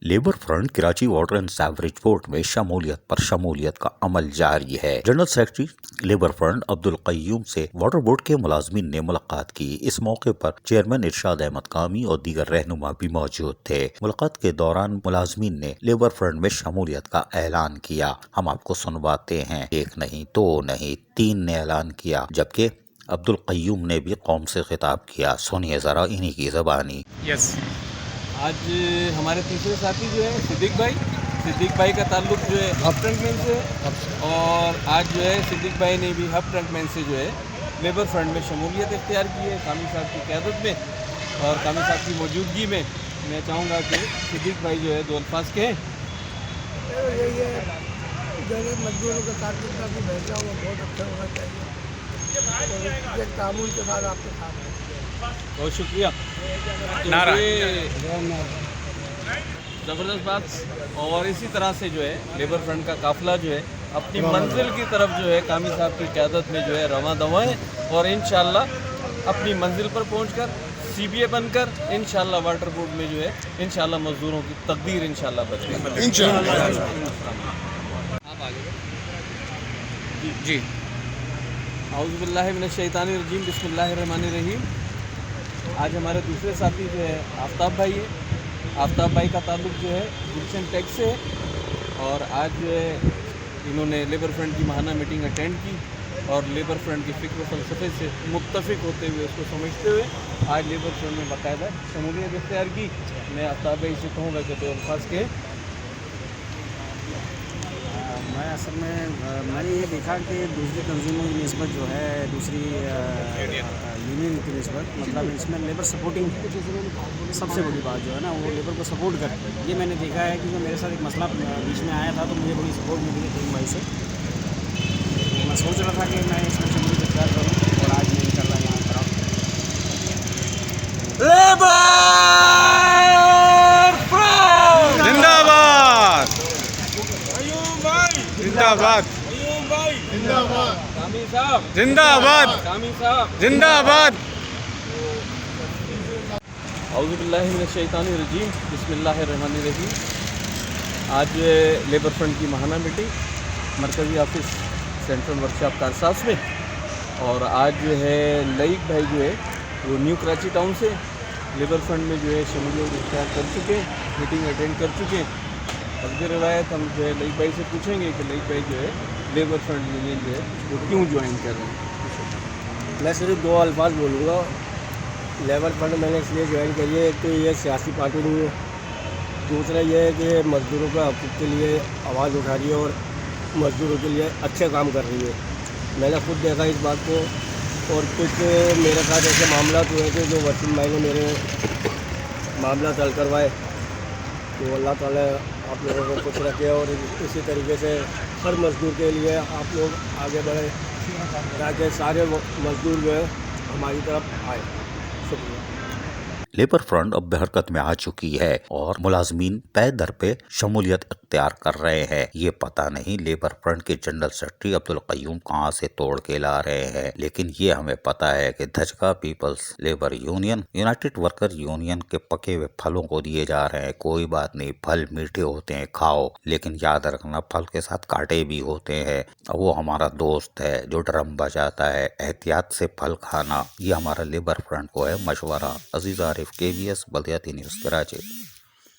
Labour front Karachi water and sewerage board में शमूलियत पर शमूलियत का अमल जारी है। General secretary labour front Abdul Qayyum से वाटर बोर्ड के मुलाजमीन ने मुलाकात की। इस मौके पर चेयरमैन इरशाद अहमद कामी और दीगर रहनुमा भी मौजूद थे। मुलाकात के दौरान मुलाजमीन ने लेबर फ्रंट में शमूलियत का ऐलान किया। हम आपको सुनवाते हैं। एक नहीं, दो नहीं, तीन ने ऐलान किया, जबकि अब्दुल कय्यूम ने भी कौम से खिताब किया। सुनिए जरा इन्हीं की ज़बानी। यस, आज हमारे तीसरे साथी जो है सिद्दीक भाई का ताल्लुक जो है हब ट्रंकमैन से है और आज जो है सिद्दीक भाई ने भी हब ट्रंकमैन से जो है लेबर फ्रंट में शमूलियत इख्तियार की है कामी साहब की क़यादत में और कामी साहब की मौजूदगी में। मैं चाहूँगा कि सिद्दीक भाई जो है दो अल्फाज कहें। ये गरीब मजदूरों के साथ जितना भी भेजा वो बहुत अच्छा होना चाहिए और एक तामुल के साथ आपके साथ है। बहुत शुक्रिया। नारा। ज़बरदस्त बात। और इसी तरह से जो है लेबर फ्रंट का काफिला जो है अपनी मंजिल की तरफ जो है कामी साहब की क़यादत में जो है रवां दवा है और इंशाल्लाह अपनी मंजिल पर पहुंचकर CBA बनकर इंशाल्लाह वाटर बोर्ड में जो है इंशाल्लाह मजदूरों की तकदीर इंशाल्लाह बदलेगी इंशाल्लाह। आप आगे जी। औज़ु बिल्लाहि मिनश शैतानिर रजीम, बिस्मिल्लाहिर रहमानिर रहीम। आज हमारे दूसरे साथी जो है आफ्ताब भाई है। आफ्ताब भाई का ताल्लुक जो है गुलशन टेक से है और आज जो है इन्होंने लेबर फ्रंट की माहाना मीटिंग अटेंड की और लेबर फ्रंट की फ़िक्र फ़लसफ़े से मुत्तफ़िक होते हुए उसको समझते हुए आज लेबर फ्रंट में बाकायदा शमूलियत इख्तियार की। मैं आफ्ताब भाई से कहूँगा कि दो अल्फाज के। मैं असल में मैंने ये देखा कि दूसरी तंजीमों की निस्बत जो है दूसरी यूनियन की निस्बत मतलब इसमें लेबर सपोर्टिंग सबसे बड़ी बात जो है ना वो लेबर को सपोर्ट करती है। ये मैंने देखा है क्योंकि मेरे साथ एक मसला बीच में आया था तो मुझे बड़ी सपोर्ट मिली है टीम भाई से। मैं सोच रहा था कि मैं इसमें शमूलियत इख्तियार करूँ और आज मैं इंशाल्लाह यहाँ पर आऊँ। जिंदाबाद जिंदाबाद कामी साहब जिंदाबाद कामी साहब जिंदाबाद। औज़ु बिल्लाहि मिनश शैतानिर रजीम, बिस्मिल्लाहिर रहमानिर रहीम। आज लेबर फ्रंट की माहाना मीटिंग मरकज़ी ऑफिस सेंट्रल वर्कशॉप कारसाज में और आज जो है लईक भाई जो है वो न्यू कराची टाउन से लेबर फ्रंट में जो है शमूलियत इख्तियार कर चुके हैं, मीटिंग अटेंड कर चुके हैं। अब रिवायत हम जो है लईक भाई से पूछेंगे कि लईक भाई जो है लेबर फ्रंट यूनियन जो है वो क्यों ज्वाइन कर रहे हैं। मैं सिर्फ दो अल्फाज बोलूँगा। लेबर फ्रंट मैंने इसलिए ज्वाइन करी है, एक तो ये सियासी पार्टी नहीं है, दूसरा ये है कि मज़दूरों के हक़ूक़ के लिए आवाज़ उठा रही है और मज़दूरों के लिए अच्छे काम कर रही है। मैंने खुद देखा इस बात को और कुछ मेरे साथ ऐसे मामला हुए थे जो वसीम भाई ने मेरे मामला हल करवाए। तो अल्लाह ताला आप लोगों को खुश रखे और इसी तरीके से हर मज़दूर के लिए आप लोग आगे बढ़े ताकि सारे मज़दूर जो है हमारी तरफ आए। शुक्रिया। लेबर फ्रंट अब बहरकत में आ चुकी है और मुलाजमीन पे दर पे शमूलियत इख्तियार कर रहे हैं। ये पता नहीं लेबर फ्रंट के जनरल सेक्रेटरी अब्दुल कय्यूम कहाँ से तोड़ के ला रहे हैं, लेकिन ये हमें पता है कि धचका people's labour union united worker union के पके हुए फलों को दिए जा रहे हैं। कोई बात नहीं, फल मीठे होते हैं, खाओ, लेकिन याद रखना फल के साथ कांटे भी होते हैं। वो हमारा दोस्त है जो ड्रम बजाता है, एहतियात से फल खाना। ये हमारा लेबर फ्रंट को है मशवरा। अजीज आरिफ, KBS बल्दियाती न्यूज़, कराची।